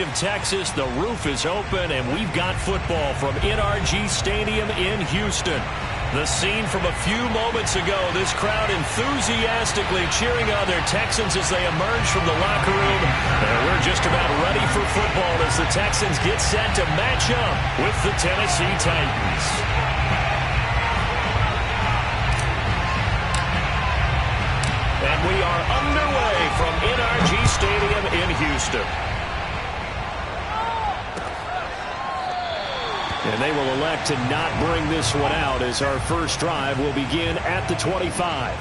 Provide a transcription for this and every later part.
Houston, Texas. The roof is open, and we've got football from NRG Stadium in Houston. The scene from a few moments ago, this crowd enthusiastically cheering on their Texans as they emerge from the locker room. And we're just about ready for football as the Texans get set to match up with the Tennessee Titans. And we are underway from NRG Stadium in Houston. And they will elect to not bring this one out as our first drive will begin at the 25.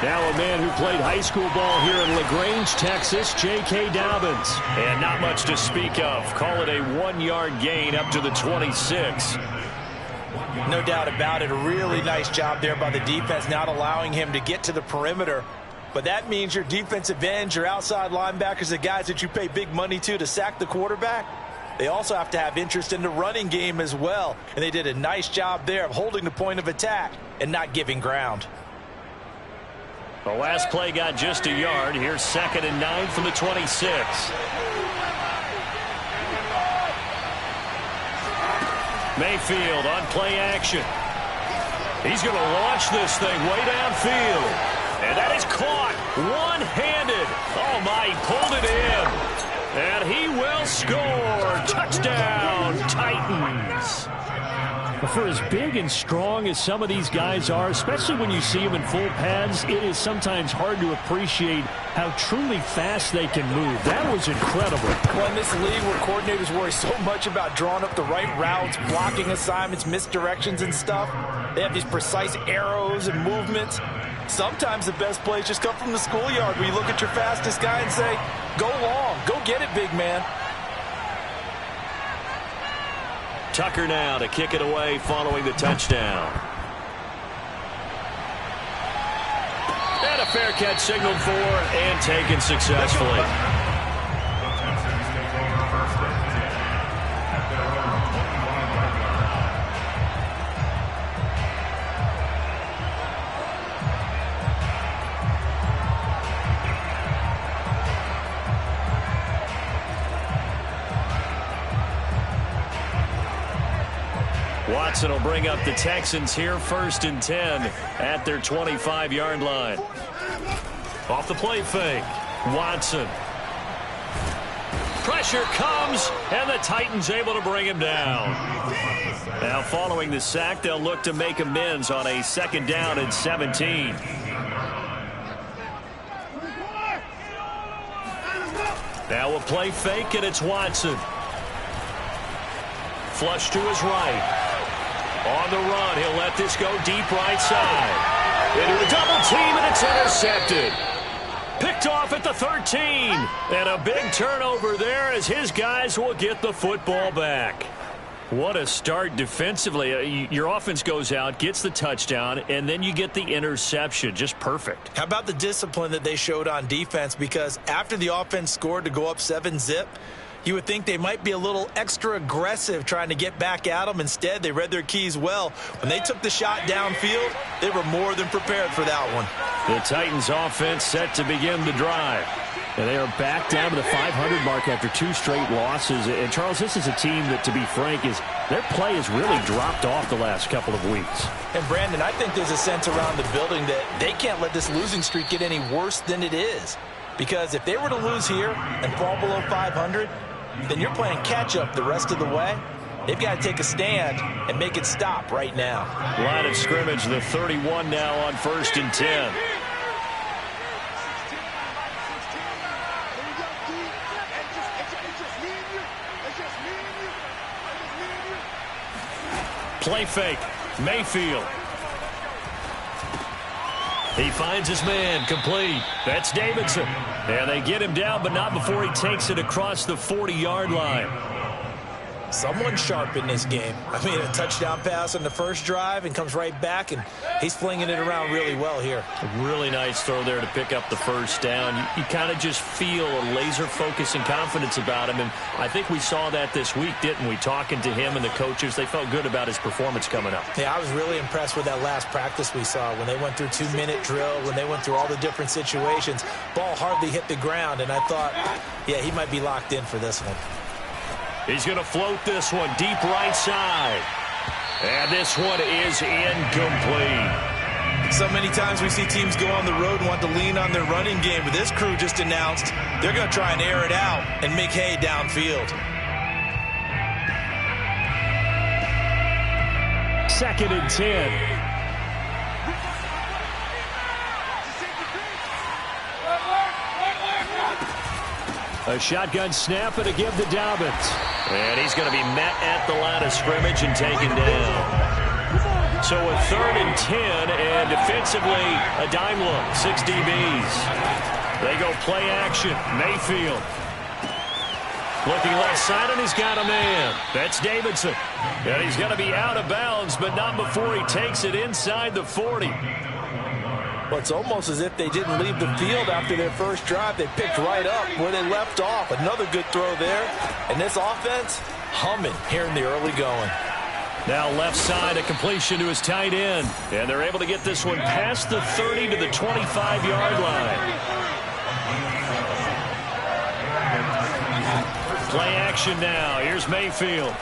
Now a man who played high school ball here in LaGrange, Texas, J.K. Dobbins. And not much to speak of. Call it a 1-yard gain up to the 26. No doubt about it. A really nice job there by the defense, not allowing him to get to the perimeter. But that means your defensive ends, your outside linebackers, the guys that you pay big money to sack the quarterback, they also have to have interest in the running game as well. And they did a nice job there of holding the point of attack and not giving ground. The last play got just a yard. Here's 2nd and 9 from the 26. Mayfield on play action. He's going to launch this thing way downfield. And that is caught one-handed. Oh, my, he pulled it in. And he will score. Touchdown, Titans. For as big and strong as some of these guys are, especially when you see them in full pads, it is sometimes hard to appreciate how truly fast they can move. That was incredible. Well, in this league where coordinators worry so much about drawing up the right routes, blocking assignments, misdirections and stuff, they have these precise arrows and movements. Sometimes the best plays just come from the schoolyard where you look at your fastest guy and say, go long, go get it, big man. Tucker now to kick it away following the touchdown. And a fair catch signaled for and taken successfully. Watson will bring up the Texans here, 1st and 10 at their 25-yard line. Off the play fake, Watson. Pressure comes, and the Titans able to bring him down. Now following the sack, they'll look to make amends on a 2nd down and 17. Now a play fake, and it's Watson. Flush to his right. On the run, he'll let this go deep right side. Into a double team, and it's intercepted. Picked off at the 13. And a big turnover there as his guys will get the football back. What a start defensively. Your offense goes out, gets the touchdown, and then you get the interception. Just perfect. How about the discipline that they showed on defense? Because after the offense scored to go up 7-zip, you would think they might be a little extra aggressive trying to get back at them. Instead, they read their keys well. When they took the shot downfield, they were more than prepared for that one. The Titans offense set to begin the drive. And they are back down to the 500 mark after 2 straight losses. And, Charles, this is a team that, to be frank, their play has really dropped off the last couple of weeks. And, Brandon, I think there's a sense around the building that they can't let this losing streak get any worse than it is. Because if they were to lose here and fall below 500, then you're playing catch-up the rest of the way. They've got to take a stand and make it stop right now. Line of scrimmage, the 31 now on 1st and 10. Play fake, Mayfield. He finds his man, complete. That's Davidson. And they get him down, but not before he takes it across the 40-yard line. Someone's sharp in this game. I mean, a touchdown pass on the first drive and comes right back, and he's flinging it around really well here. A really nice throw there to pick up the first down. You kind of just feel a laser focus and confidence about him, and I think we saw that this week, didn't we? Talking to him and the coaches, they felt good about his performance coming up. Yeah, I was really impressed with that last practice we saw when they went through 2-minute drill, when they went through all the different situations. Ball hardly hit the ground, and I thought, yeah, he might be locked in for this one. He's going to float this one deep right side. And this one is incomplete. So many times we see teams go on the road and want to lean on their running game, but this crew just announced they're going to try and air it out and make hay downfield. 2nd and 10. A shotgun snap and a give to Dobbins. And he's going to be met at the line of scrimmage and taken down. So a 3rd and 10, and defensively, a dime look, 6 DBs. They go play action. Mayfield. Looking left side, and he's got a man. That's Davidson. And he's going to be out of bounds, but not before he takes it inside the 40. Well, it's almost as if they didn't leave the field after their first drive. They picked right up where they left off. Another good throw there. And this offense, humming here in the early going. Now left side, a completion to his tight end. And they're able to get this one past the 30 to the 25-yard line. Play action now. Here's Mayfield.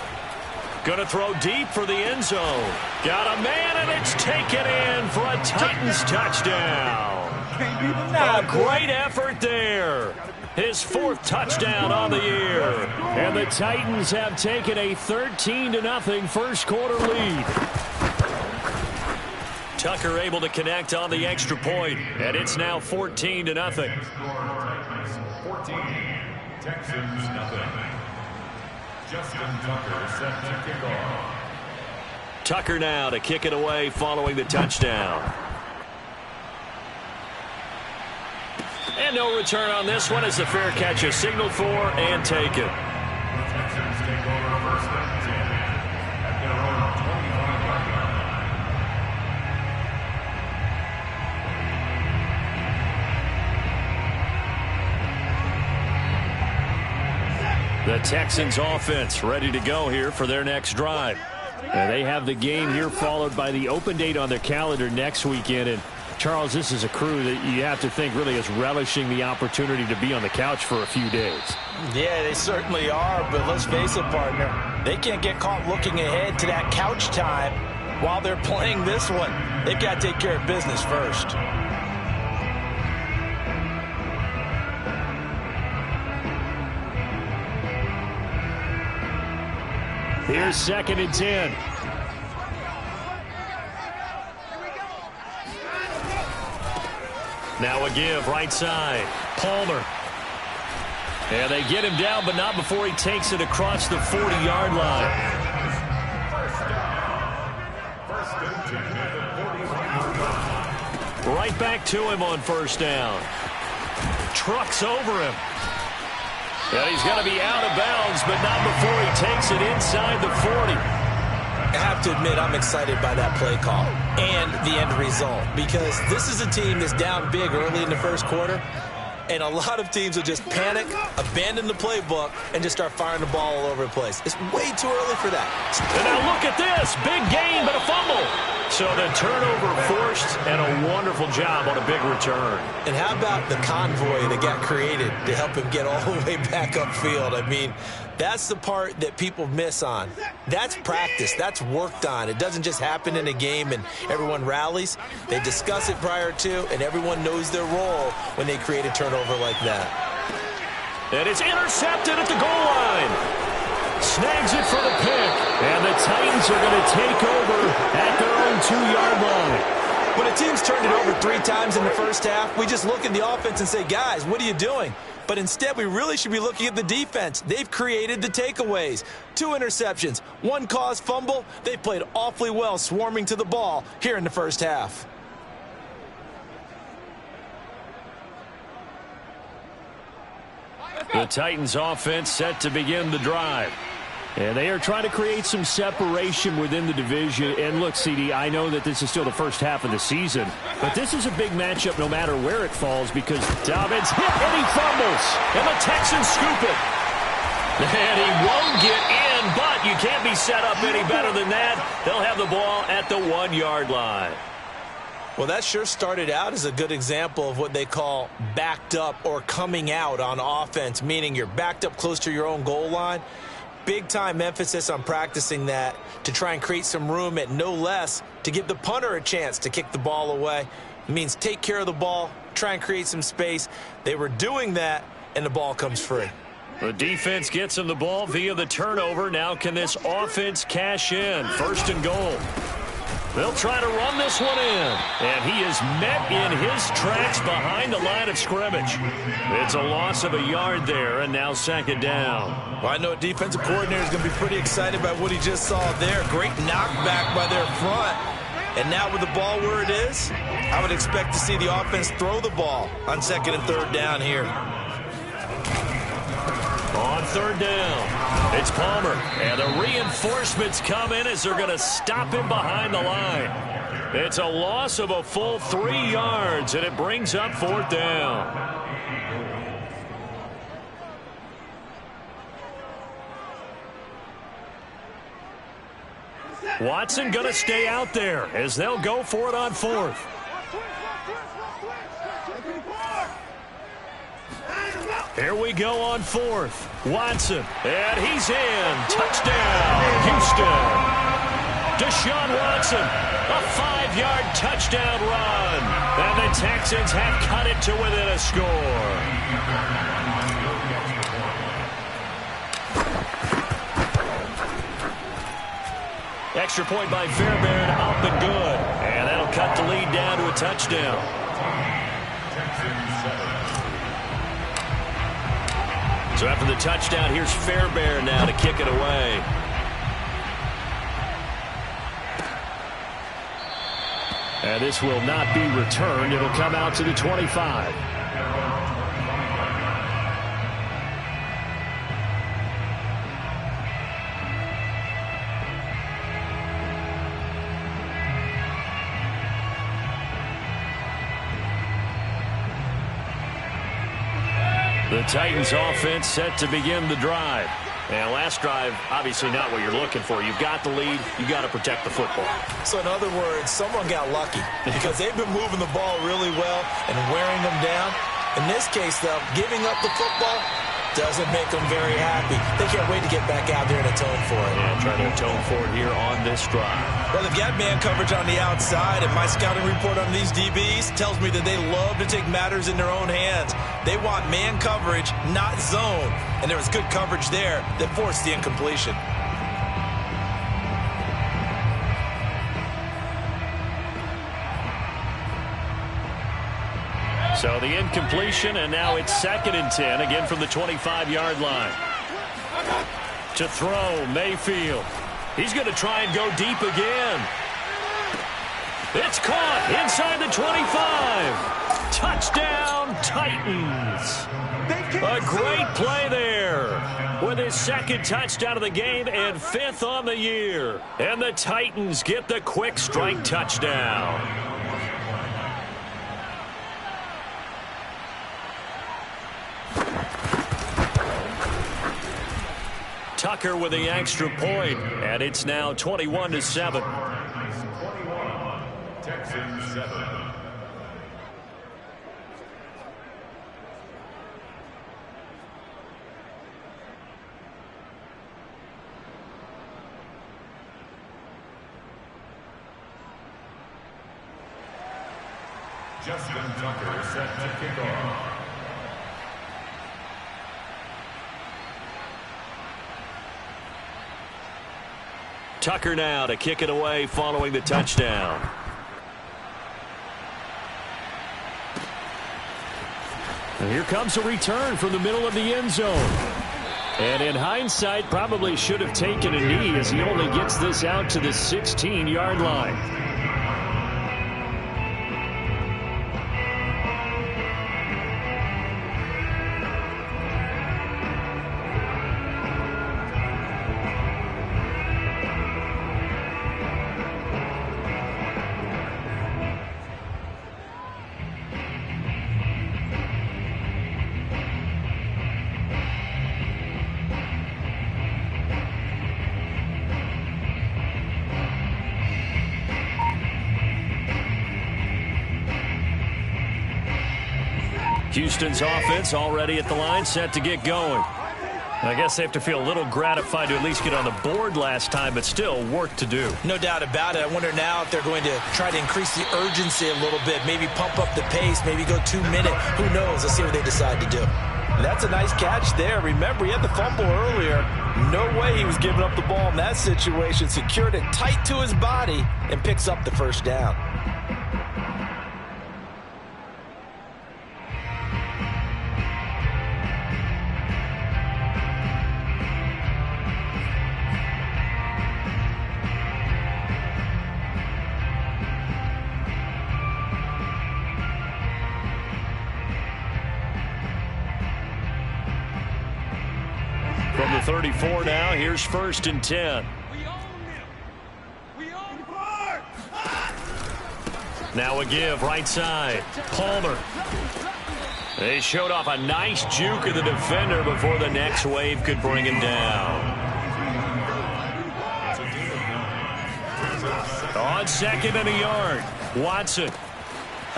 Going to throw deep for the end zone. Got a man, and it's taken in for a Titans touchdown. A great effort there. His 4th touchdown on the year. And the Titans have taken a 13-0 first quarter lead. Tucker able to connect on the extra point, and it's now 14-0. 14, Texans nothing. Justin Tucker set to kick off. Tucker now to kick it away following the touchdown. And no return on this one as the fair catch is signaled for and taken. The Texans take over first and 10 at their own 25-yard line. The Texans offense ready to go here for their next drive. And they have the game here followed by the open date on their calendar next weekend. And Charles, this is a crew that you have to think really is relishing the opportunity to be on the couch for a few days. Yeah, they certainly are, but let's face it, partner. They can't get caught looking ahead to that couch time while they're playing this one. They've got to take care of business first. Here's 2nd and 10. Now a give right side. Palmer. And they get him down, but not before he takes it across the 40-yard line. Right back to him on first down. Trucks over him. And he's going to be out of bounds, but not before he takes it inside the 40. I have to admit, I'm excited by that play call and the end result, because this is a team that's down big early in the first quarter, and a lot of teams will just panic, abandon the playbook, and just start firing the ball all over the place. It's way too early for that. And now look at this. Big gain, but a fumble. So the turnover forced, and a wonderful job on a big return. And how about the convoy that got created to help him get all the way back upfield? I mean, that's the part that people miss on. That's practice. That's worked on. It doesn't just happen in a game and everyone rallies. They discuss it prior to, and everyone knows their role when they create a turnover like that. And it's intercepted at the goal line. Snags it for the pick. And the Titans are going to take over at their own 2-yard line. When a team's turned it over 3 times in the first half, we just look at the offense and say, guys, what are you doing? But instead, we really should be looking at the defense. They've created the takeaways. 2 interceptions, 1 caused fumble. They played awfully well swarming to the ball here in the first half. The Titans offense set to begin the drive. And they are trying to create some separation within the division. And look, CD, I know that this is still the first half of the season, but this is a big matchup no matter where it falls because Dobbins hit and he fumbles. And the Texans scoop it. And he won't get in, but you can't be set up any better than that. They'll have the ball at the 1-yard line. Well, that sure started out as a good example of what they call backed up or coming out on offense, meaning you're backed up close to your own goal line. Big-time emphasis on practicing that to try and create some room at no less to give the punter a chance to kick the ball away. It means take care of the ball, try and create some space. They were doing that, and the ball comes free. The defense gets him the ball via the turnover. Now can this offense cash in? 1st and goal. They'll try to run this one in. And he is met in his tracks behind the line of scrimmage. It's a loss of a yard there, and now 2nd down. Well, I know defensive coordinator is going to be pretty excited about what he just saw there. Great knockback by their front. And now with the ball where it is, I would expect to see the offense throw the ball on 2nd and 3rd down here. On 3rd down, it's Palmer. And the reinforcements come in as they're going to stop him behind the line. It's a loss of a full 3 yards, and it brings up 4th down. Watson going to stay out there as they'll go for it on 4th. Here we go on 4th. Watson, and he's in. Touchdown, Houston. Deshaun Watson, a 5-yard touchdown run. And the Texans have cut it to within a score. Extra point by Fairbairn, up and good. And that'll cut the lead down to a touchdown. So after the touchdown, here's Fairbairn now to kick it away. And this will not be returned. It'll come out to the 25. The Titans offense set to begin the drive. And last drive, obviously not what you're looking for. You've got the lead. You've got to protect the football. So in other words, someone got lucky because they've been moving the ball really well and wearing them down. In this case, though, giving up the football doesn't make them very happy. They can't wait to get back out there and atone for it. Yeah, try to atone for it here on this drive. Well, they've got man coverage on the outside, and my scouting report on these DBs tells me that they love to take matters in their own hands. They want man coverage, not zone. And there was good coverage there that forced the incompletion. So the incompletion, and now it's 2nd and 10, again from the 25-yard line. To throw, Mayfield. He's going to try and go deep again. It's caught inside the 25. Touchdown, Titans. A great play there with his 2nd touchdown of the game and 5th on the year. And the Titans get the quick strike touchdown. Tucker with the extra point, and it's now 21-7. 21, Texans 7. Justin Tucker set to kick off. Tucker now to kick it away following the touchdown. And here comes a return from the middle of the end zone. And in hindsight, probably should have taken a knee as he only gets this out to the 16-yard line. Houston's offense already at the line, set to get going. I guess they have to feel a little gratified to at least get on the board last time, but still work to do. No doubt about it. I wonder now if they're going to try to increase the urgency a little bit, maybe pump up the pace, maybe go 2 minute. Who knows? Let's see what they decide to do. That's a nice catch there. Remember, he had the fumble earlier. No way he was giving up the ball in that situation. Secured it tight to his body and picks up the first down. From the 34 now, here's 1st and 10. Now a give, right side. Palmer. They showed off a nice juke of the defender before the next wave could bring him down. On 2nd and a yard, Watson.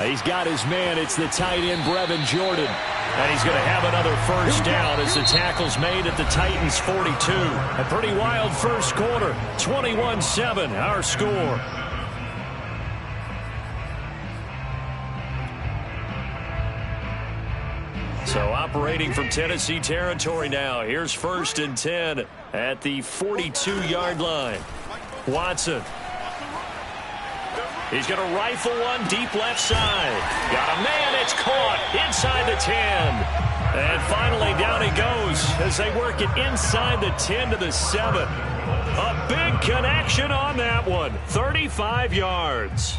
He's got his man. It's the tight end, Brevin Jordan. And he's going to have another first down as the tackle's made at the Titans' 42. A pretty wild first quarter. 21-7, our score. So operating from Tennessee territory now. Here's 1st and 10 at the 42-yard line. Watson. He's going to rifle one deep left side. Got a man. It's caught inside the 10. And finally down he goes as they work it inside the 10 to the 7. A big connection on that one. 35 yards.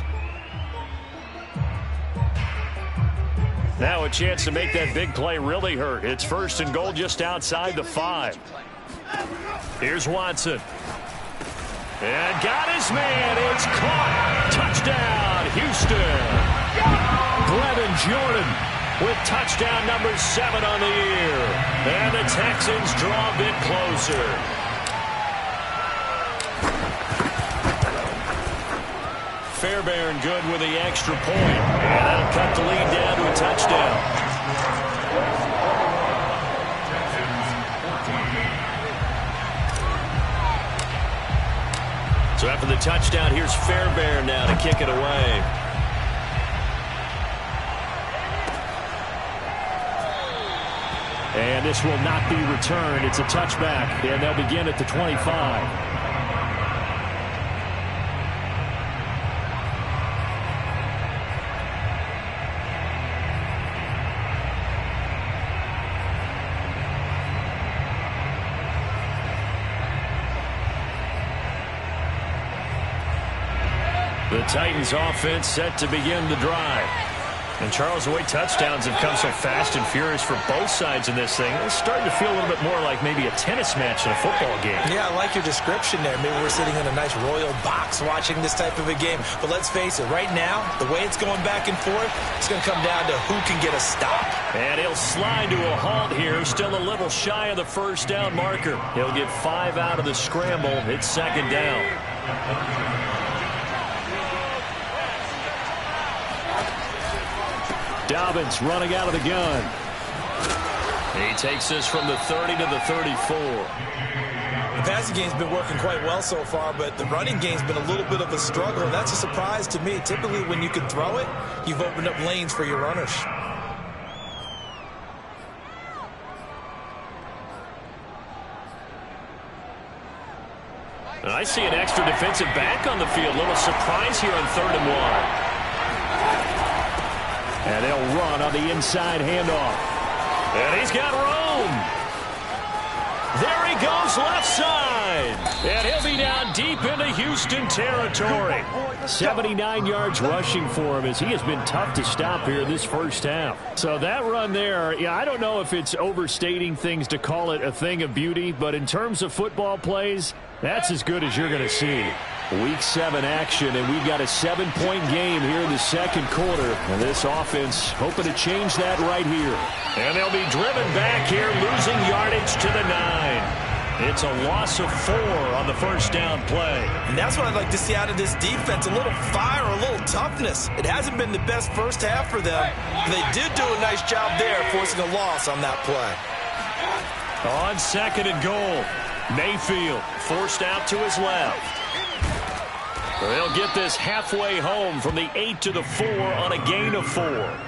Now a chance to make that big play really hurt. It's 1st and goal just outside the 5. Here's Watson. And got his man. It's caught. Touchdown, Houston. Brevin Jordan with touchdown number 7 on the year. And the Texans draw a bit closer. Fairbairn good with the extra point. And that'll cut the lead down to a touchdown. So after the touchdown, here's Fairbairn now to kick it away. And this will not be returned. It's a touchback, and they'll begin at the 25. The Titans offense set to begin the drive. And Charles, the way touchdowns have come so fast and furious for both sides in this thing, it's starting to feel a little bit more like maybe a tennis match in a football game. Yeah, I like your description there. Maybe we're sitting in a nice royal box watching this type of a game. But let's face it, right now, the way it's going back and forth, it's going to come down to who can get a stop. And he'll slide to a halt here, still a little shy of the first down marker. He'll get 5 out of the scramble. It's 2nd down. Dobbins running out of the gun. He takes this from the 30 to the 34. The passing game's been working quite well so far, but the running game's been a little bit of a struggle, and that's a surprise to me. Typically, when you can throw it, you've opened up lanes for your runners. And I see an extra defensive back on the field. Little surprise here on 3rd and 1. And they'll run on the inside handoff. And he's got room. There he goes left side. And he'll be down deep into Houston territory. 79 yards rushing for him as he has been tough to stop here this first half. So that run there, yeah, I don't know if it's overstating things to call it a thing of beauty, but in terms of football plays, that's as good as you're going to see. Week 7 action, and we've got a 7-point game here in the 2nd quarter. And this offense hoping to change that right here. And they'll be driven back here, losing yardage to the 9. It's a loss of 4 on the first down play. And that's what I'd like to see out of this defense, a little fire, a little toughness. It hasn't been the best first half for them. They did do a nice job there, forcing a loss on that play. On 2nd and goal, Mayfield forced out to his left. They'll get this halfway home from the 8 to the 4 on a gain of 4.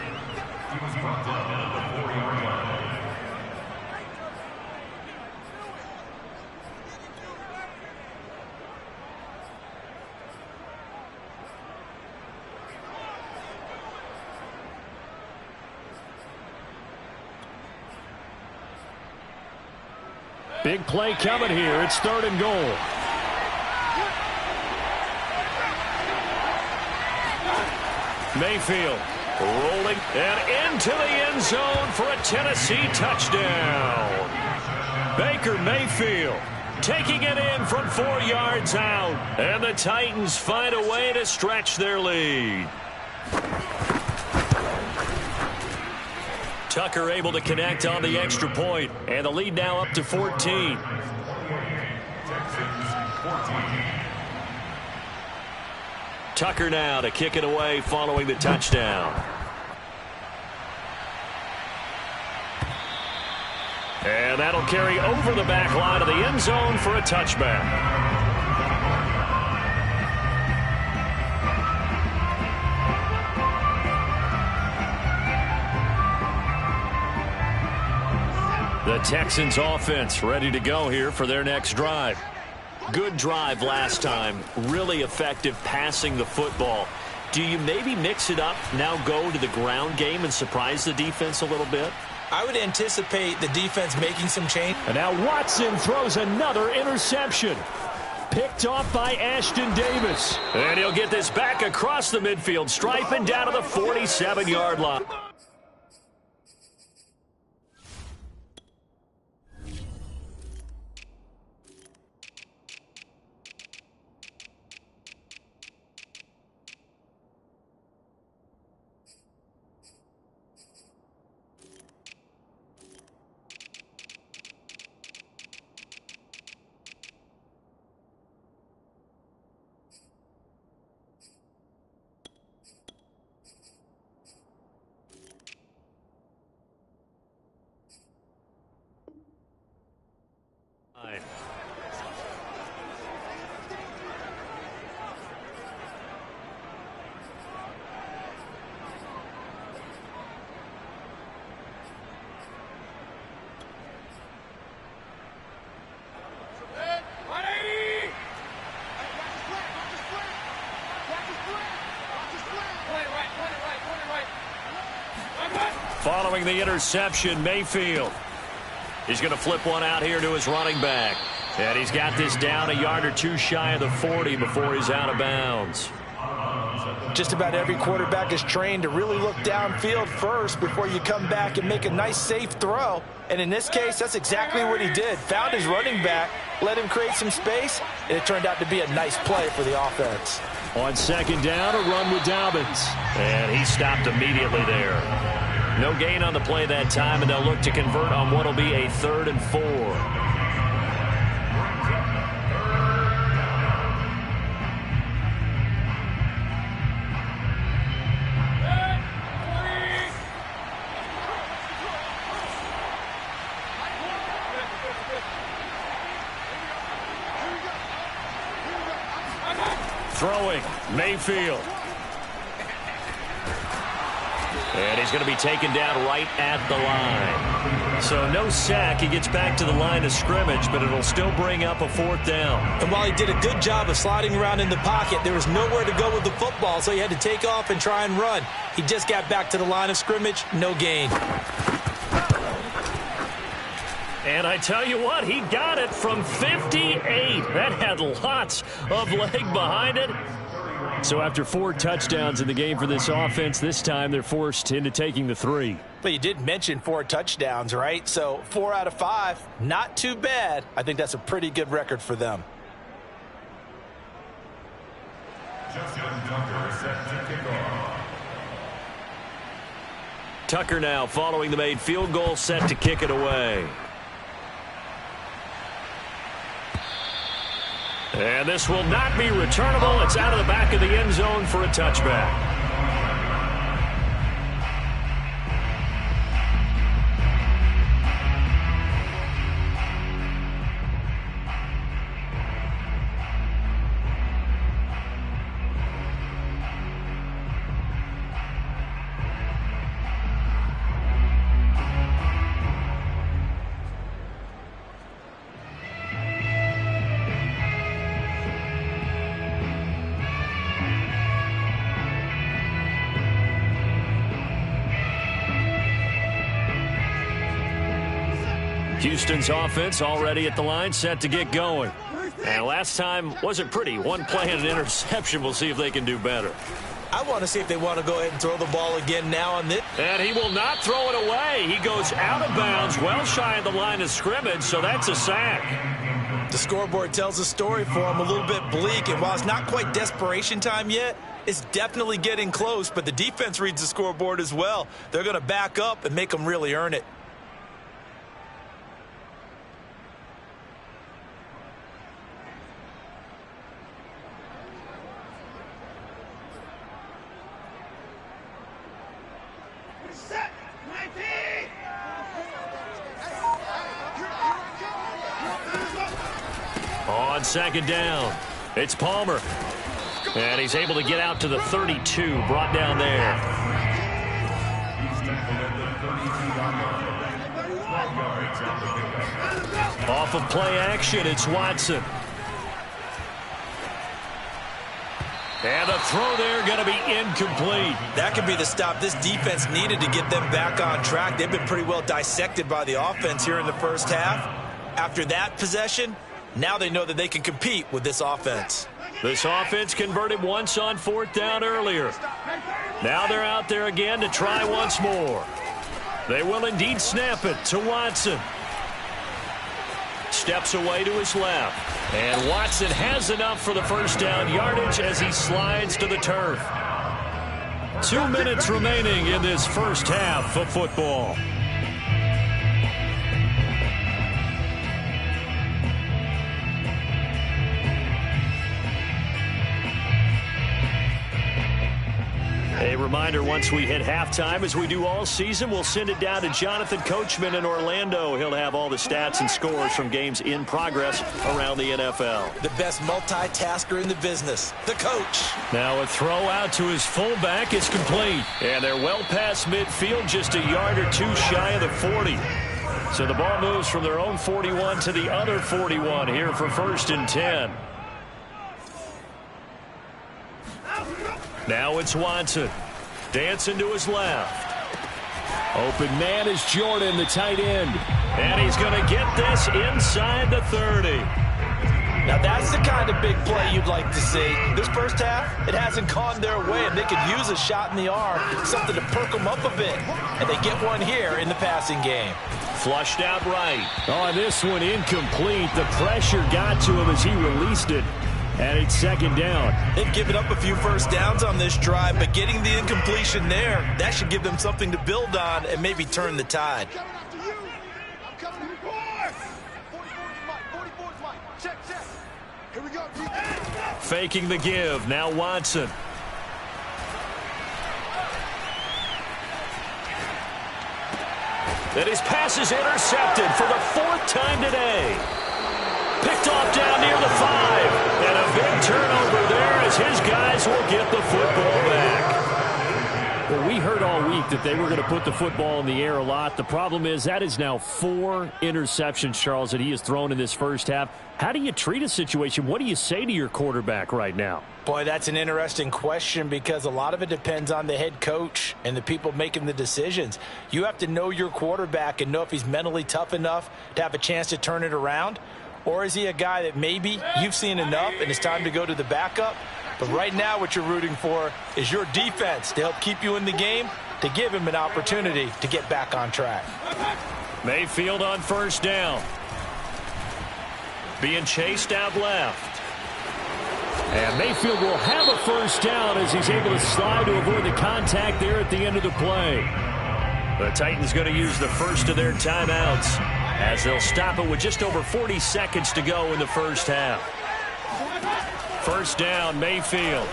Big play coming here. It's 3rd and goal. Mayfield rolling and into the end zone for a Tennessee touchdown. Baker Mayfield taking it in from 4 yards out. And the Titans find a way to stretch their lead. Tucker able to connect on the extra point, and the lead now up to 14. Tucker now to kick it away following the touchdown. And that'll carry over the back line of the end zone for a touchback. The Texans offense ready to go here for their next drive. Good drive last time. Really effective passing the football. Do you maybe mix it up, now go to the ground game and surprise the defense a little bit? I would anticipate the defense making some change. And now Watson throws another interception. Picked off by Ashton Davis. And he'll get this back across the midfield stripe and down to the 47-yard line. Following the interception, Mayfield. He's going to flip one out here to his running back. And he's got this down a yard or two shy of the 40 before he's out of bounds. Just about every quarterback is trained to really look downfield first before you come back and make a nice, safe throw. And in this case, that's exactly what he did. Found his running back, let him create some space, and it turned out to be a nice play for the offense. On 2nd down, a run with Dobbins. And he stopped immediately there. No gain on the play that time, and they'll look to convert on what will be a 3rd and 4. Throwing, Mayfield. And he's going to be taken down right at the line. So no sack. He gets back to the line of scrimmage, but it'll still bring up a 4th down. And while he did a good job of sliding around in the pocket, there was nowhere to go with the football, so he had to take off and try and run. He just got back to the line of scrimmage, no gain. And I tell you what, he got it from 58. That had lots of leg behind it. So after 4 touchdowns in the game for this offense, this time they're forced into taking the 3. But you did mention 4 touchdowns, right? So 4 out of 5, not too bad. I think that's a pretty good record for them. Tucker now following the made field goal, set to kick it away. And this will not be returnable. It's out of the back of the end zone for a touchback. Houston's offense already at the line, set to get going. And last time wasn't pretty. One play and an interception. We'll see if they can do better. I want to see if they want to go ahead and throw the ball again now on this. And he will not throw it away. He goes out of bounds, well shy of the line of scrimmage, so that's a sack. The scoreboard tells a story for him, a little bit bleak. And while it's not quite desperation time yet, it's definitely getting close. But the defense reads the scoreboard as well. They're going to back up and make them really earn it. On second down, it's Palmer. And he's able to get out to the 32, brought down there. Off of play action, it's Watson. And the throw there going to be incomplete. That could be the stop this defense needed to get them back on track. They've been pretty well dissected by the offense here in the first half. After that possession, now they know that they can compete with this offense. This offense converted once on fourth down earlier. Now they're out there again to try once more. They will indeed snap it to Watson. Steps away to his left. And Watson has enough for the first down yardage as he slides to the turf. 2 minutes remaining in this first half of football. A reminder, once we hit halftime, as we do all season, we'll send it down to Jonathan Coachman in Orlando. He'll have all the stats and scores from games in progress around the NFL. The best multitasker in the business, the coach. Now a throw out to his fullback is complete. And they're well past midfield, just a yard or two shy of the 40. So the ball moves from their own 41 to the other 41 here for 1st and 10. Now it's Watson. Dancing to his left. Open man is Jordan, the tight end. And he's going to get this inside the 30. Now that's the kind of big play you'd like to see. This first half, it hasn't gone their way, and they could use a shot in the arm, something to perk them up a bit. And they get one here in the passing game. Flushed out right. Oh, this one incomplete. The pressure got to him as he released it. And it's second down. They've given up a few first downs on this drive, but getting the incompletion there, that should give them something to build on and maybe turn the tide. Faking the give. Now Watson. And his pass is intercepted for the 4th time today. Picked off down near the 5. And a big turnover there as his guys will get the football back. Well, we heard all week that they were going to put the football in the air a lot. The problem is that is now 4 interceptions, Charles, that he has thrown in this first half. How do you treat a situation? What do you say to your quarterback right now? Boy, that's an interesting question because a lot of it depends on the head coach and the people making the decisions. You have to know your quarterback and know if he's mentally tough enough to have a chance to turn it around. Or is he a guy that maybe you've seen enough and it's time to go to the backup? But right now what you're rooting for is your defense to help keep you in the game, to give him an opportunity to get back on track. Mayfield on first down. Being chased out left. And Mayfield will have a first down as he's able to slide to avoid the contact there at the end of the play. The Titans going to use the first of their timeouts as they'll stop it with just over 40 seconds to go in the first half. First down, Mayfield.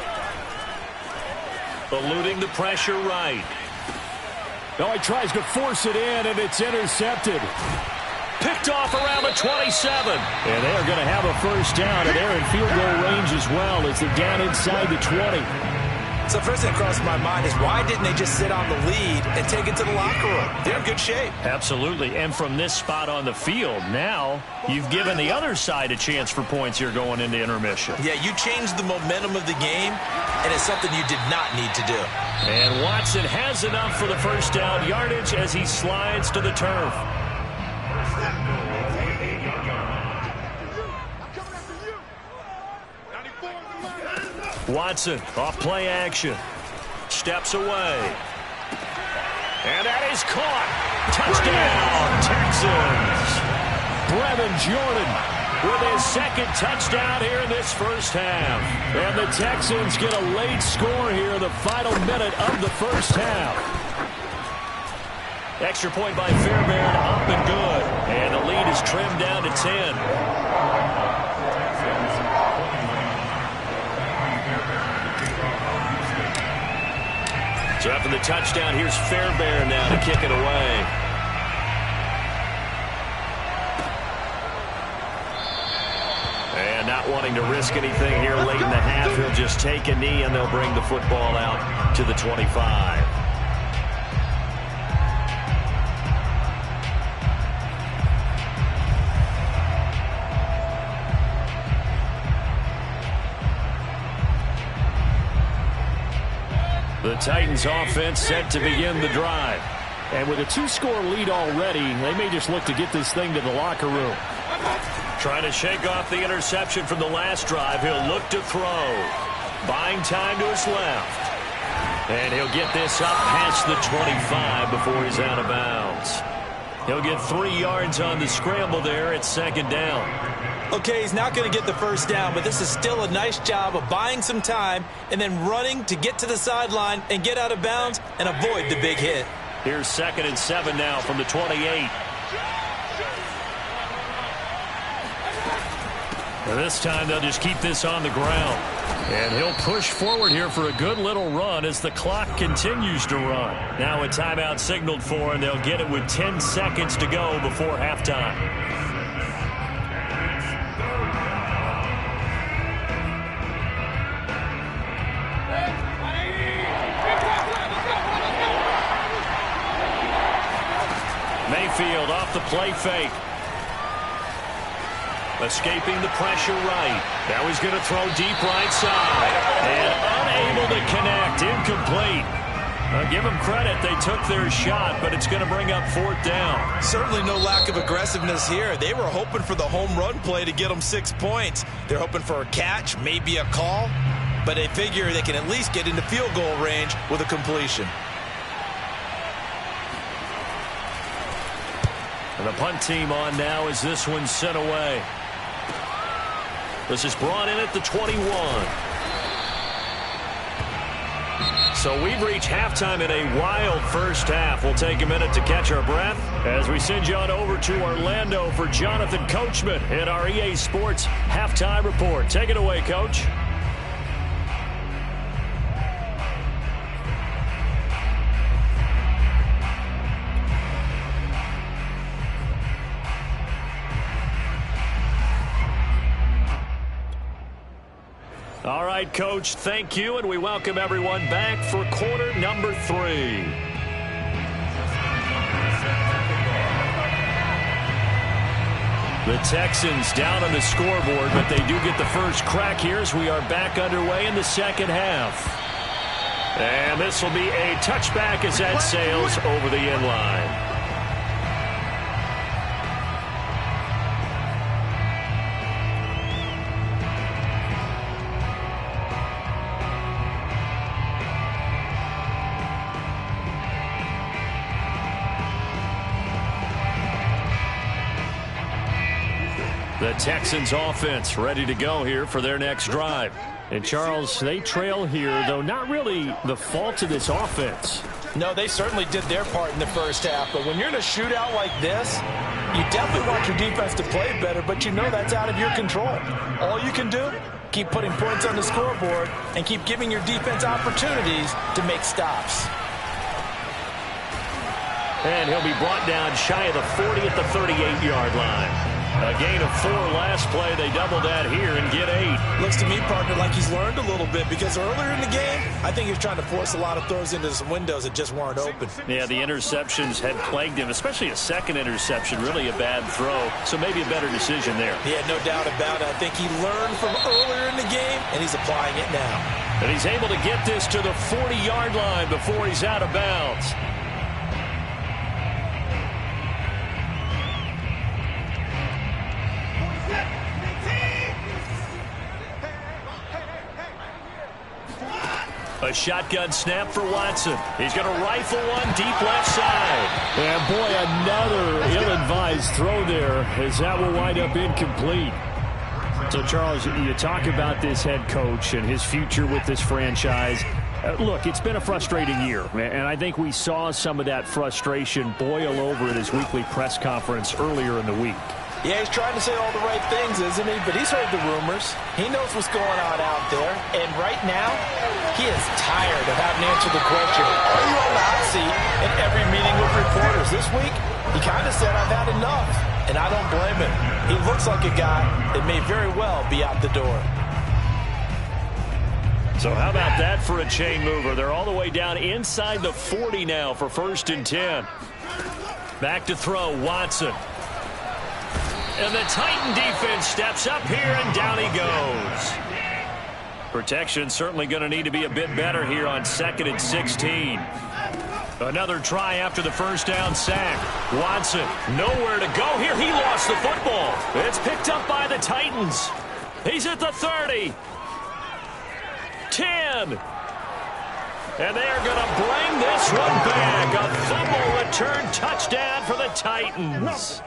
Eluding the pressure right. Oh, he tries to force it in, and it's intercepted. Picked off around the 27. And they're going to have a first down, and they're in field goal range as well as they're down inside the 20. So first thing across my mind is why didn't they just sit on the lead and take it to the locker room? They're in good shape. Absolutely. And from this spot on the field, now you've given the other side a chance for points here going into intermission. Yeah, you changed the momentum of the game, and it's something you did not need to do. And Watson has enough for the first down yardage as he slides to the turf. Watson off play action. Steps away. And that is caught. Touchdown, Texans. Brevin Jordan with his second touchdown here in this first half. And the Texans get a late score here in the final minute of the first half. Extra point by Fairbairn, up and good. And the lead is trimmed down to 10. So after the touchdown, here's Fairbairn now to kick it away. And not wanting to risk anything here late in the half, he'll just take a knee and they'll bring the football out to the 25. The Titans offense set to begin the drive. And with a two-score lead already, they may just look to get this thing to the locker room. Trying to shake off the interception from the last drive. He'll look to throw. Buying time to his left. And he'll get this up past the 25 before he's out of bounds. He'll get 3 yards on the scramble there at second down. Okay, he's not going to get the first down, but this is still a nice job of buying some time and then running to get to the sideline and get out of bounds and avoid the big hit. Here's 2nd and 7 now from the 28. And this time they'll just keep this on the ground. And he'll push forward here for a good little run as the clock continues to run. Now a timeout signaled for, and they'll get it with 10 seconds to go before halftime. Mayfield off the play fake. Escaping the pressure right. Now he's going to throw deep right side. And unable to connect. Incomplete. Give them credit. They took their shot, but it's going to bring up 4th down. Certainly no lack of aggressiveness here. They were hoping for the home run play to get them 6 points. They're hoping for a catch, maybe a call, but they figure they can at least get into field goal range with a completion. And the punt team on now as this one's sent away. This is brought in at the 21. So we've reached halftime in a wild first half. We'll take a minute to catch our breath as we send you on over to Orlando for Jonathan Coachman in our EA Sports Halftime Report. Take it away, Coach. All right, Coach, thank you, and we welcome everyone back for quarter number 3. The Texans down on the scoreboard, but they do get the first crack here as we are back underway in the second half. And this will be a touchback as that sails over the end line. The Texans offense ready to go here for their next drive. And Charles, they trail here, though not really the fault of this offense. No, they certainly did their part in the first half. But when you're in a shootout like this, you definitely want your defense to play better, but you know that's out of your control. All you can do keep putting points on the scoreboard and keep giving your defense opportunities to make stops. And he'll be brought down shy of the 40 at the 38-yard line. A gain of 4 last play. They double that here and get 8. Looks to me, partner, like he's learned a little bit, because earlier in the game, I think he was trying to force a lot of throws into some windows that just weren't open. Yeah, the interceptions had plagued him, especially a second interception, really a bad throw. So maybe a better decision there. Yeah, no doubt about it. I think he learned from earlier in the game, and he's applying it now. And he's able to get this to the 40-yard line before he's out of bounds. A shotgun snap for Watson. He's going to rifle one deep left side. And boy, another ill-advised throw there, as that will wind up incomplete. So, Charles, you talk about this head coach and his future with this franchise. Look, it's been a frustrating year, and I think we saw some of that frustration boil over at his weekly press conference earlier in the week. Yeah, he's trying to say all the right things, isn't he? But he's heard the rumors. He knows what's going on out there. And right now, he is tired of having to answer the question, are you on the hot seat in every meeting with reporters? This week, he kind of said, I've had enough. And I don't blame him. He looks like a guy that may very well be out the door. So how about that for a chain mover? They're all the way down inside the 40 now for 1st and 10. Back to throw, Watson. And the Titan defense steps up here, and down he goes. Protection certainly going to need to be a bit better here on 2nd and 16. Another try after the first down sack. Watson, nowhere to go here. He lost the football. It's picked up by the Titans. He's at the 30. 10. And they are going to bring this one back. A fumble return touchdown for the Titans.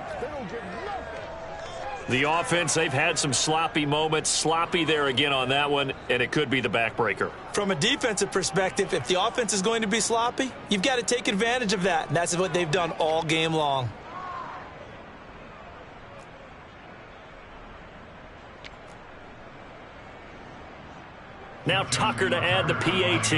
The offense, they've had some sloppy moments. Sloppy there again on that one, and it could be the backbreaker. From a defensive perspective, if the offense is going to be sloppy, you've got to take advantage of that, and that's what they've done all game long. Now Tucker to add the PAT.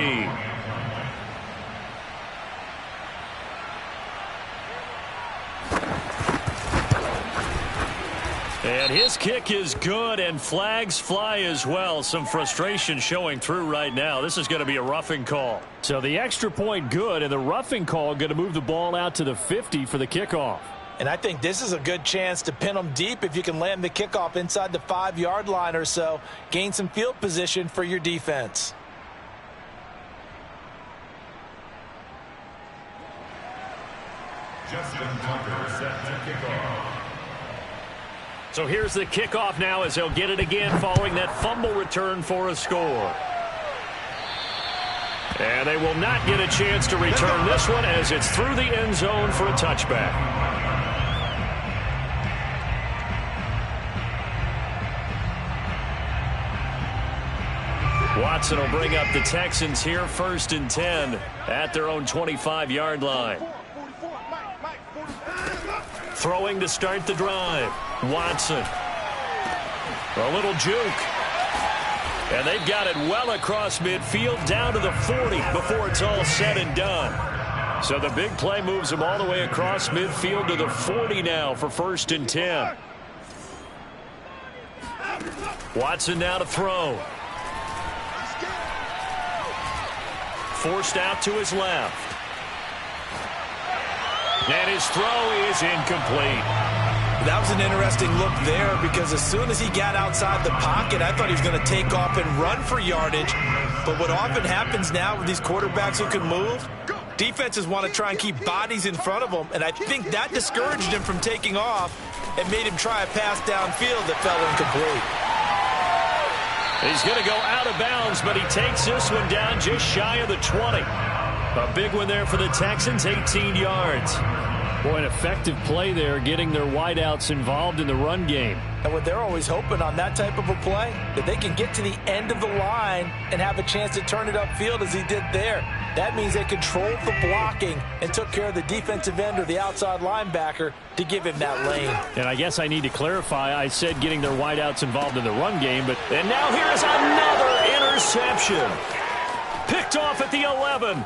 And his kick is good, and flags fly as well. Some frustration showing through right now. This is going to be a roughing call. So the extra point good, and the roughing call going to move the ball out to the 50 for the kickoff. And I think this is a good chance to pin them deep if you can land the kickoff inside the 5-yard line or so. Gain some field position for your defense. Justin Tucker set to kick off. So here's the kickoff now as they'll get it again following that fumble return for a score. And they will not get a chance to return this one as it's through the end zone for a touchback. Watson will bring up the Texans here 1st and 10 at their own 25-yard line. Throwing to start the drive. Watson. A little juke. And they've got it well across midfield down to the 40 before it's all said and done. So the big play moves them all the way across midfield to the 40 now for 1st and 10. Watson now to throw. Forced out to his left. And his throw is incomplete. That was an interesting look there, because as soon as he got outside the pocket, I thought he was going to take off and run for yardage. But what often happens now with these quarterbacks who can move, defenses want to try and keep bodies in front of them, and I think that discouraged him from taking off and made him try a pass downfield that fell incomplete. He's going to go out of bounds, but he takes this one down just shy of the 20. A big one there for the Texans, 18 yards. Boy, an effective play there, getting their wideouts involved in the run game. And what they're always hoping on that type of a play, that they can get to the end of the line and have a chance to turn it upfield as he did there. That means they controlled the blocking and took care of the defensive end or the outside linebacker to give him that lane. And I guess I need to clarify, I said getting their wideouts involved in the run game, but... And now here is another interception. Picked off at the 11.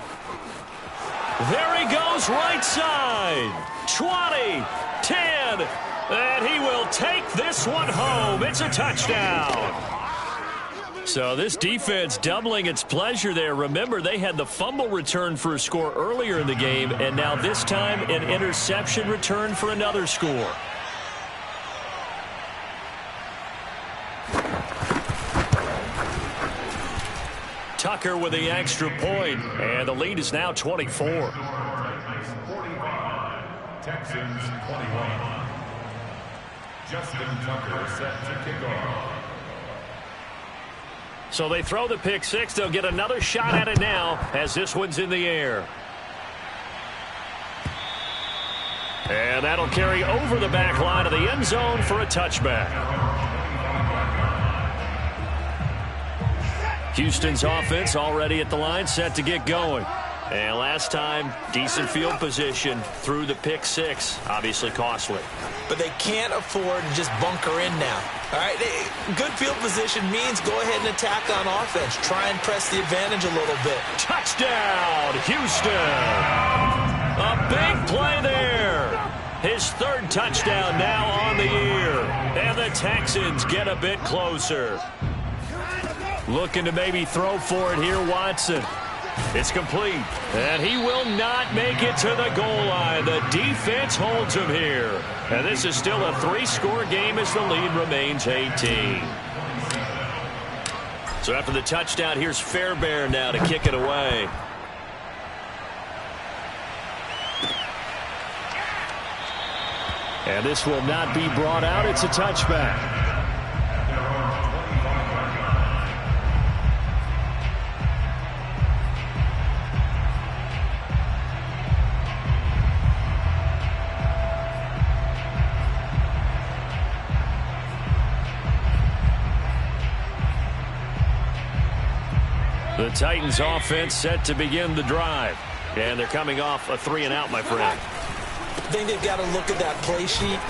There he goes, right side. 20, 10, and he will take this one home. It's a touchdown. So this defense doubling its pleasure there. Remember, they had the fumble return for a score earlier in the game, and now this time an interception return for another score. Tucker with the extra point, and the lead is now 24. 45, Texans 21. Justin Tucker set to kick off. So they throw the pick six. They'll get another shot at it now as this one's in the air. And that'll carry over the back line of the end zone for a touchback. Houston's offense already at the line, set to get going. And last time, decent field position through the pick six. Obviously costly. But they can't afford to just bunker in now. All right, good field position means go ahead and attack on offense. Try and press the advantage a little bit. Touchdown, Houston. A big play there. His third touchdown now on the year. And the Texans get a bit closer. Looking to maybe throw for it here, Watson. It's complete, and he will not make it to the goal line. The defense holds him here. And this is still a three-score game as the lead remains 18. So after the touchdown, here's Fairbairn now to kick it away. And this will not be brought out. It's a touchback. The Titans offense set to begin the drive. And they're coming off a 3-and-out, my friend. I think they've got to look at that play sheet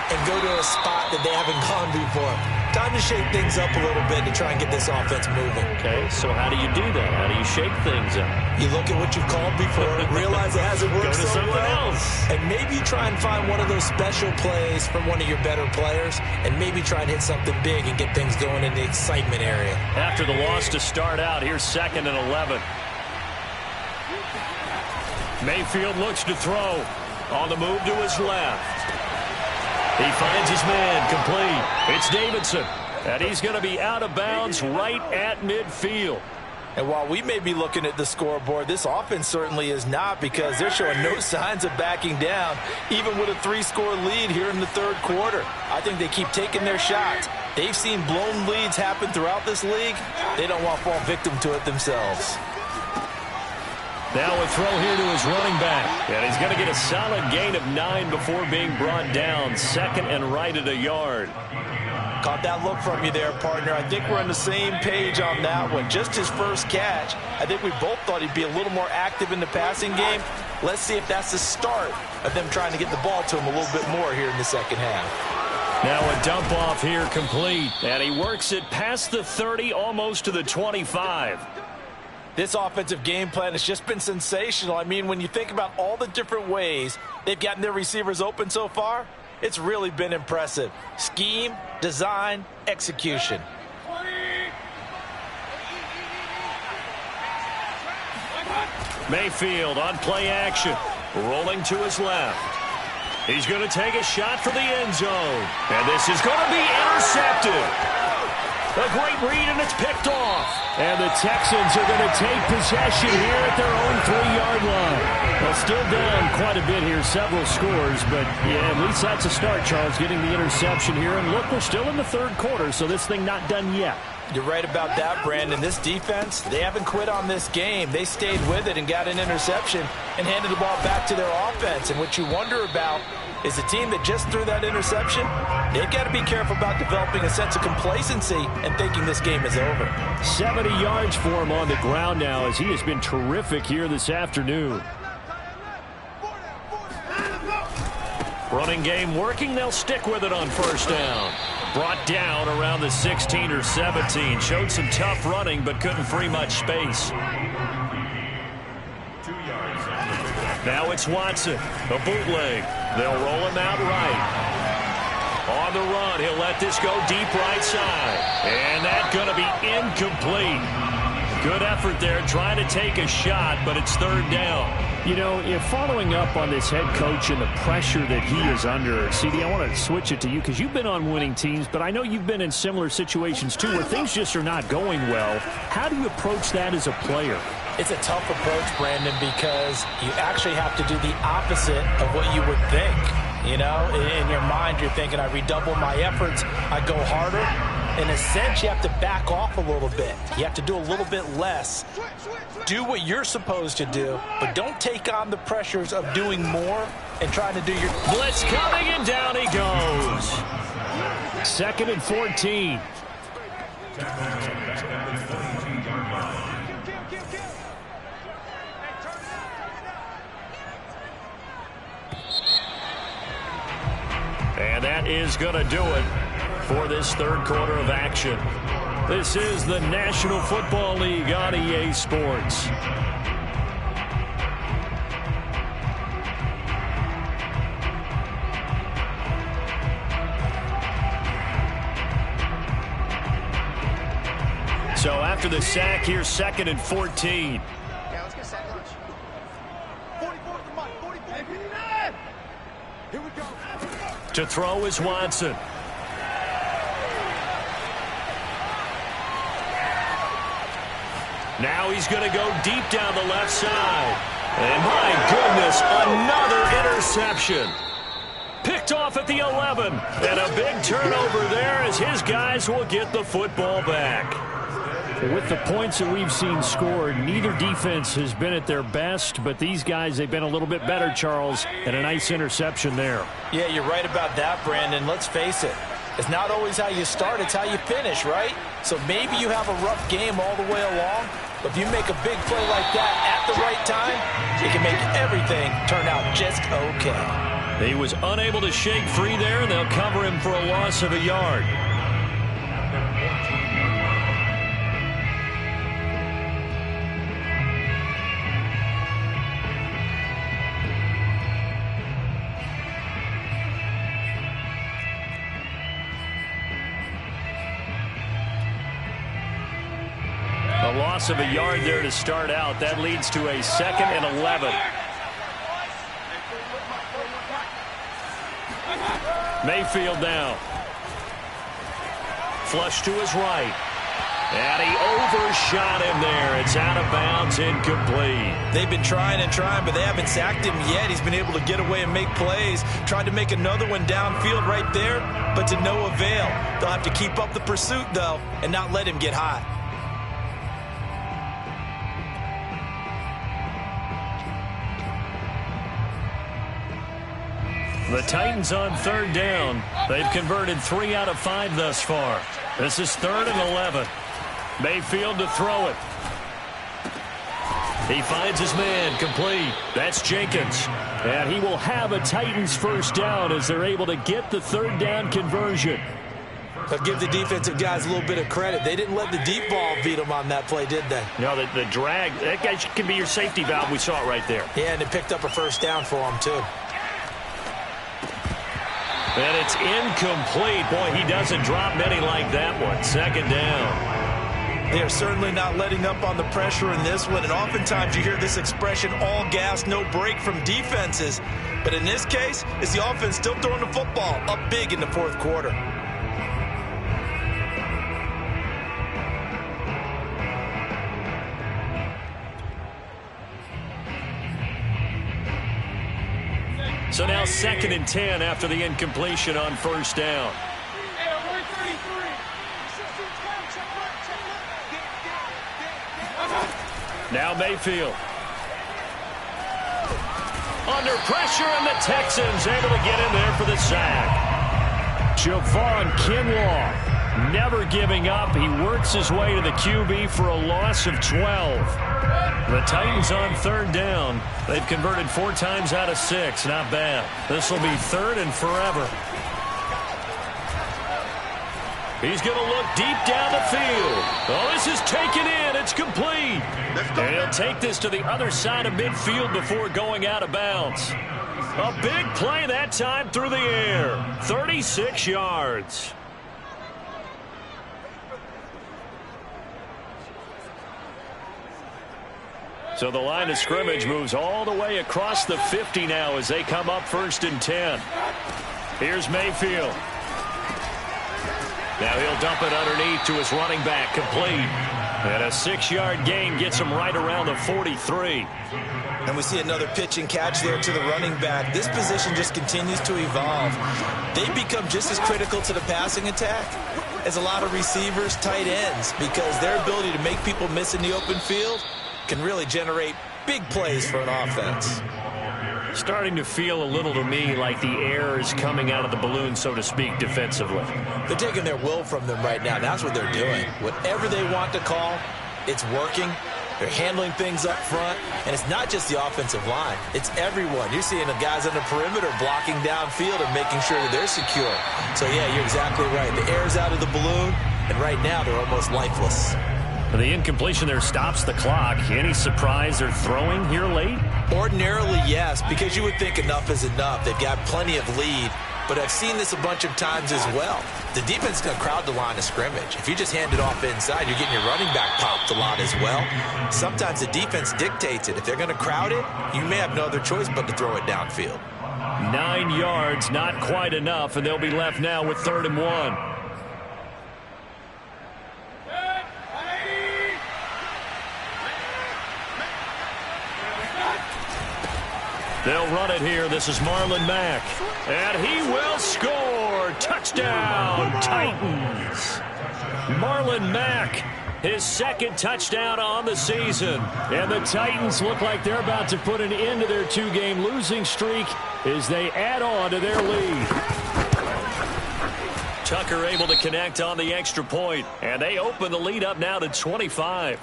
and go to a spot that they haven't gone before. Time to shake things up a little bit to try and get this offense moving. Okay, so how do you do that? How do you shake things up? You look at what you've called before, realize it hasn't worked Go to so something well, else. and maybe try and find one of those special plays from one of your better players, and maybe try and hit something big and get things going in the excitement area. After the loss to start out, here's 2nd and 11. Mayfield looks to throw. On the move to his left. He finds his man complete. It's Davidson. And he's going to be out of bounds right at midfield. And while we may be looking at the scoreboard, this offense certainly is not, because they're showing no signs of backing down, even with a 3-score lead here in the third quarter. I think they keep taking their shots. They've seen blown leads happen throughout this league. They don't want to fall victim to it themselves. Now a throw here to his running back. And he's going to get a solid gain of 9 before being brought down. 2nd and right at a yard. Caught that look from you there, partner. I think we're on the same page on that one. Just his first catch. I think we both thought he'd be a little more active in the passing game. Let's see if that's the start of them trying to get the ball to him a little bit more here in the second half. Now a dump off here complete. And he works it past the 30, almost to the 25. This offensive game plan has just been sensational. I mean, when you think about all the different ways they've gotten their receivers open so far, it's really been impressive. Scheme, design, execution. Mayfield on play action. Rolling to his left. He's going to take a shot for the end zone. And this is going to be intercepted. A great read, and it's picked off. And the Texans are going to take possession here at their own 3-yard line. Well, still down quite a bit here, several scores, but yeah, at least that's a start, Charles, getting the interception here. And look, we're still in the third quarter, so this thing not done yet. You're right about that, Brandon. This defense, they haven't quit on this game. They stayed with it and got an interception and handed the ball back to their offense. And what you wonder about is the team that just threw that interception, they've got to be careful about developing a sense of complacency and thinking this game is over. 70 yards for him on the ground now as he has been terrific here this afternoon. Running game working. They'll stick with it on first down. Brought down around the 16 or 17. Showed some tough running, but couldn't free much space. Now it's Watson. A bootleg. They'll roll him out right. On the run, he'll let this go deep right side. And that's going to be incomplete. Good effort there, trying to take a shot, but it's third down. You know, following up on this head coach and the pressure that he is under, CD, I want to switch it to you because you've been on winning teams, but I know you've been in similar situations too where things just are not going well. How do you approach that as a player? It's a tough approach, Brandon, because you actually have to do the opposite of what you would think. You know, in your mind, you're thinking, I redouble my efforts, I go harder. In a sense, you have to back off a little bit. You have to do a little bit less. Do what you're supposed to do, but don't take on the pressures of doing more and trying to do your... Blitz coming, and down he goes. 2nd and 14. And that is going to do it for this third quarter of action. This is the National Football League on EA Sports. So after the sack, here's 2nd and 14. Yeah, let's get sack lunch. 44 for Mike. 44. Here we go. To throw is Watson. Now he's going to go deep down the left side. And my goodness, another interception. Picked off at the 11. And a big turnover there as his guys will get the football back. With the points that we've seen scored, neither defense has been at their best, but these guys, they've been a little bit better, Charles, and a nice interception there. Yeah, you're right about that, Brandon. Let's face it. It's not always how you start, it's how you finish, right? So maybe you have a rough game all the way along, but if you make a big play like that at the right time, it can make everything turn out just okay. He was unable to shake free there, and they'll cover him for a loss of a yard. A loss of a yard there to start out. That leads to a 2nd and 11. Mayfield now. Flush to his right. And he overshot him there. It's out of bounds, incomplete. They've been trying and trying, but they haven't sacked him yet. He's been able to get away and make plays. Tried to make another one downfield right there, but to no avail. They'll have to keep up the pursuit, though, and not let him get hot. The Titans on third down. They've converted 3 out of 5 thus far. This is 3rd and 11. Mayfield to throw it. He finds his man, complete. That's Jenkins. And he will have a Titans first down as they're able to get the 3rd down conversion. But give the defensive guys a little bit of credit. They didn't let the deep ball beat them on that play, did they? No, the drag, that guy can be your safety valve. We saw it right there. Yeah, and it picked up a first down for them, too. And it's incomplete. Boy, he doesn't drop many like that one. 2nd down. They are certainly not letting up on the pressure in this one. And oftentimes you hear this expression, all gas, no break from defenses. But in this case, it's the offense still throwing the football up big in the 4th quarter. So now 2nd and 10 after the incompletion on first down. Now Mayfield. Under pressure, and the Texans able to get in there for the sack. Javon Kinlaw never giving up. He works his way to the QB for a loss of 12. The Titans on third down. They've converted 4 times out of 6. Not bad. This will be third and forever. He's going to look deep down the field. Oh, this is taken in. It's complete. And he'll take this to the other side of midfield before going out of bounds. A big play that time through the air. 36 yards. So the line of scrimmage moves all the way across the 50 now as they come up 1st and 10. Here's Mayfield. Now he'll dump it underneath to his running back, complete. And a 6-yard gain gets him right around the 43. And we see another pitch and catch there to the running back. This position just continues to evolve. They become just as critical to the passing attack as a lot of receivers, tight ends, because their ability to make people miss in the open field can really generate big plays for an offense. Starting to feel a little to me like the air is coming out of the balloon, so to speak, defensively. They're taking their will from them right now. That's what they're doing. Whatever they want to call, it's working. They're handling things up front, and it's not just the offensive line. It's everyone. You're seeing the guys on the perimeter blocking downfield and making sure that they're secure. So, yeah, you're exactly right. The air's out of the balloon, and right now they're almost lifeless. The incompletion there stops the clock. Any surprise they're throwing here late? Ordinarily, yes, because you would think enough is enough. They've got plenty of lead, but I've seen this a bunch of times as well. The defense is going to crowd the line of scrimmage. If you just hand it off inside, you're getting your running back popped a lot as well. Sometimes the defense dictates it. If they're going to crowd it, you may have no other choice but to throw it downfield. 9 yards, not quite enough, and they'll be left now with 3rd and 1. They'll run it here. This is Marlon Mack. And he will score. Touchdown, Titans. Marlon Mack, his 2nd touchdown on the season. And the Titans look like they're about to put an end to their 2-game losing streak as they add on to their lead. Tucker able to connect on the extra point. And they open the lead up now to 25.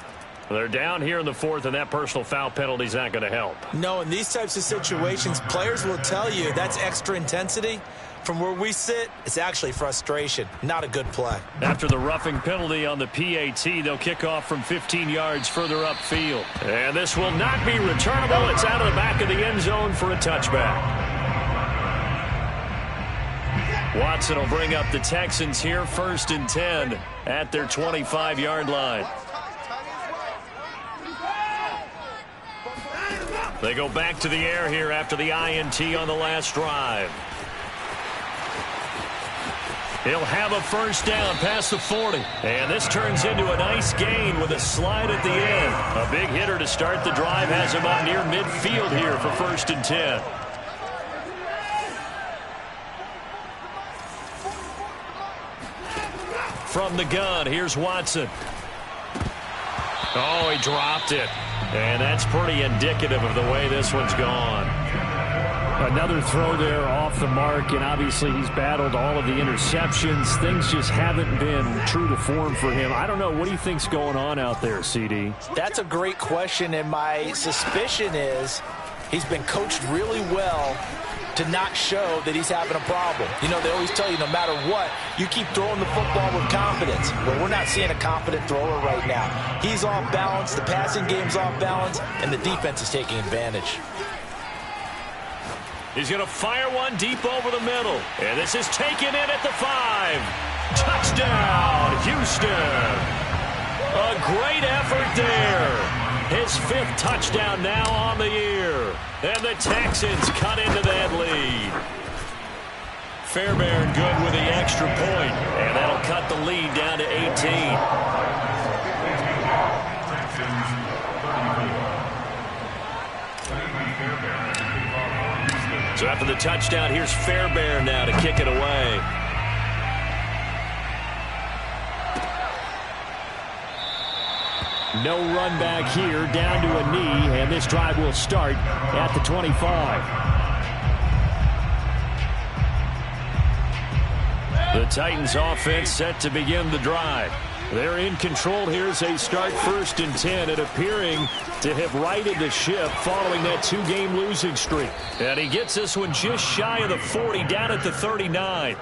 They're down here in the 4th, and that personal foul penalty is not going to help. No, in these types of situations, players will tell you that's extra intensity. From where we sit, it's actually frustration, not a good play. After the roughing penalty on the PAT, they'll kick off from 15 yards further upfield. And this will not be returnable. It's out of the back of the end zone for a touchback. Watson will bring up the Texans here 1st and 10 at their 25-yard line. They go back to the air here after the INT on the last drive. He'll have a 1st down past the 40. And this turns into a nice gain with a slide at the end. A big hitter to start the drive has him up near midfield here for 1st and 10. From the gun, here's Watson. Oh, he dropped it. And that's pretty indicative of the way this one's gone. Another throw there off the mark, and obviously he's battled all of the interceptions. Things just haven't been true to form for him. I don't know. What do you think's going on out there, CD? That's a great question, and my suspicion is he's been coached really well to not show that he's having a problem. You know, they always tell you no matter what, you keep throwing the football with confidence. Well, we're not seeing a confident thrower right now. He's off balance, the passing game's off balance, and the defense is taking advantage. He's going to fire one deep over the middle. And this is taken in at the 5. Touchdown, Houston. A great effort there. His 5th touchdown now on the year. And the Texans cut into that lead. Fairbairn good with the extra point. And that'll cut the lead down to 18. So after the touchdown, here's Fairbairn now to kick it away. No run back here, down to a knee, and this drive will start at the 25. The Titans offense set to begin the drive. They're in control here as they start 1st and 10 and appearing to have righted the ship following that 2-game losing streak. And he gets this one just shy of the 40, down at the 39.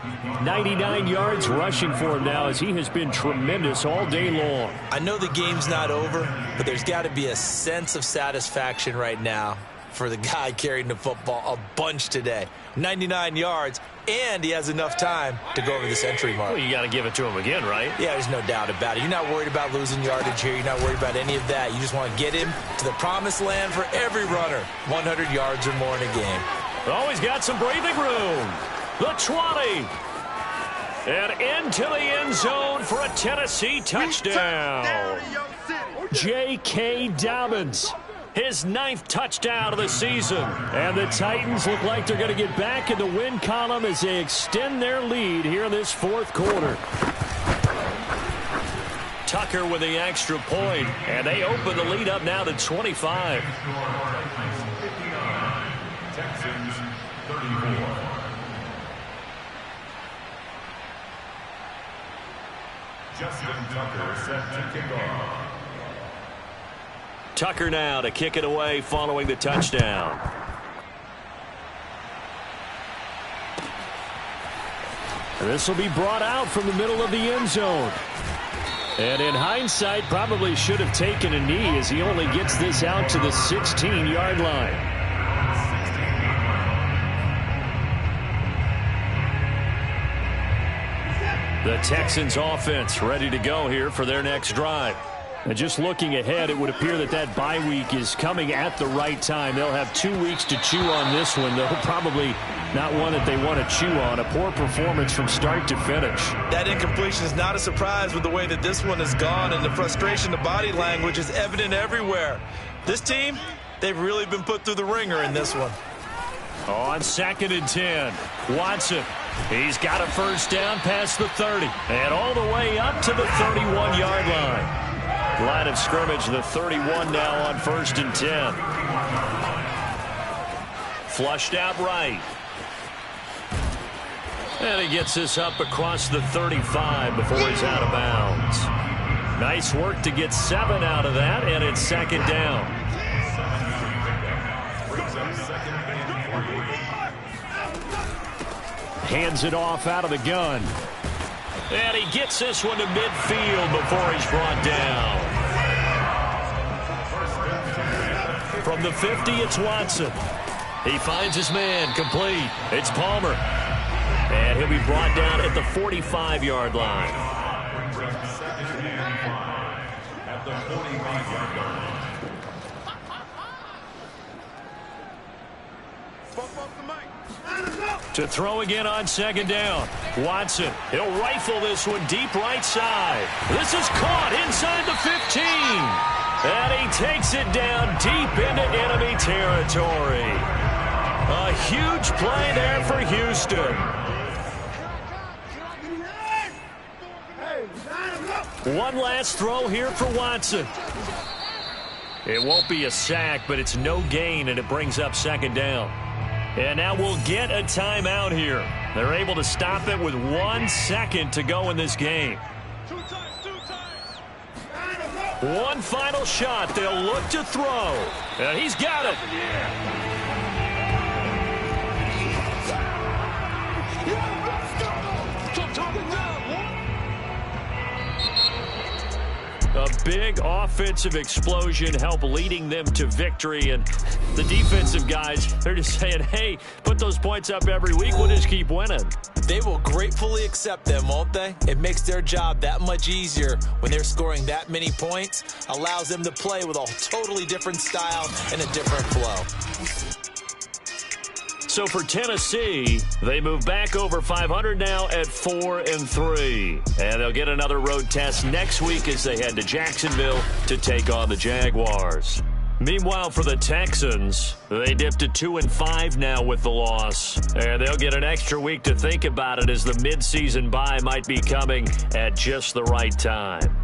99 yards rushing for him now as he has been tremendous all day long. I know the game's not over, but there's got to be a sense of satisfaction right now for the guy carrying the football a bunch today. 99 yards, and he has enough time to go over the century mark. Well, you got to give it to him again, right? Yeah, there's no doubt about it. You're not worried about losing yardage here. You're not worried about any of that. You just want to get him to the promised land for every runner. 100 yards or more in a game. Always got some breathing room. The 20. And into the end zone for a Tennessee touchdown. J.K. Dobbins. His 9th touchdown of the season. And the Titans look like they're going to get back in the win column as they extend their lead here in this 4th quarter. Tucker with the extra point, and they open the lead up now to 25. Texans 34. Justin Tucker set to kick off. Tucker now to kick it away following the touchdown. And this will be brought out from the middle of the end zone. And in hindsight, probably should have taken a knee as he only gets this out to the 16-yard line. The Texans offense ready to go here for their next drive. And just looking ahead, it would appear that that bye week is coming at the right time. They'll have 2 weeks to chew on this one, though probably not one that they want to chew on. A poor performance from start to finish. That incompletion is not a surprise with the way that this one has gone, and the frustration, the body language is evident everywhere. This team, they've really been put through the ringer in this one. On 2nd and 10, Watson. He's got a first down past the 30 and all the way up to the 31-yard line. Line of scrimmage, the 31 now on 1st and 10. Flushed out right. And he gets this up across the 35 before he's out of bounds. Nice work to get 7 out of that, and it's 2nd down. Hands it off out of the gun. And he gets this one to midfield before he's brought down. From the 50, it's Watson. He finds his man, complete. It's Palmer. And he'll be brought down at the 45-yard line. At the 45-yard line. To throw again on 2nd down. Watson, he'll rifle this one deep right side. This is caught inside the 15. And he takes it down deep into enemy territory. A huge play there for Houston. One last throw here for Watson. It won't be a sack, but it's no gain, and it brings up 2nd down. And now we'll get a timeout here. They're able to stop it with 1 second to go in this game. One final shot. They'll look to throw. And he's got it. A big offensive explosion helped leading them to victory. And the defensive guys, they're just saying, hey, put those points up every week. We'll just keep winning. They will gratefully accept them, won't they? It makes their job that much easier when they're scoring that many points. Allows them to play with a totally different style and a different flow. So for Tennessee, they move back over 500 now at 4-3. And they'll get another road test next week as they head to Jacksonville to take on the Jaguars. Meanwhile, for the Texans, they dipped to 2-5 now with the loss. And they'll get an extra week to think about it as the midseason bye might be coming at just the right time.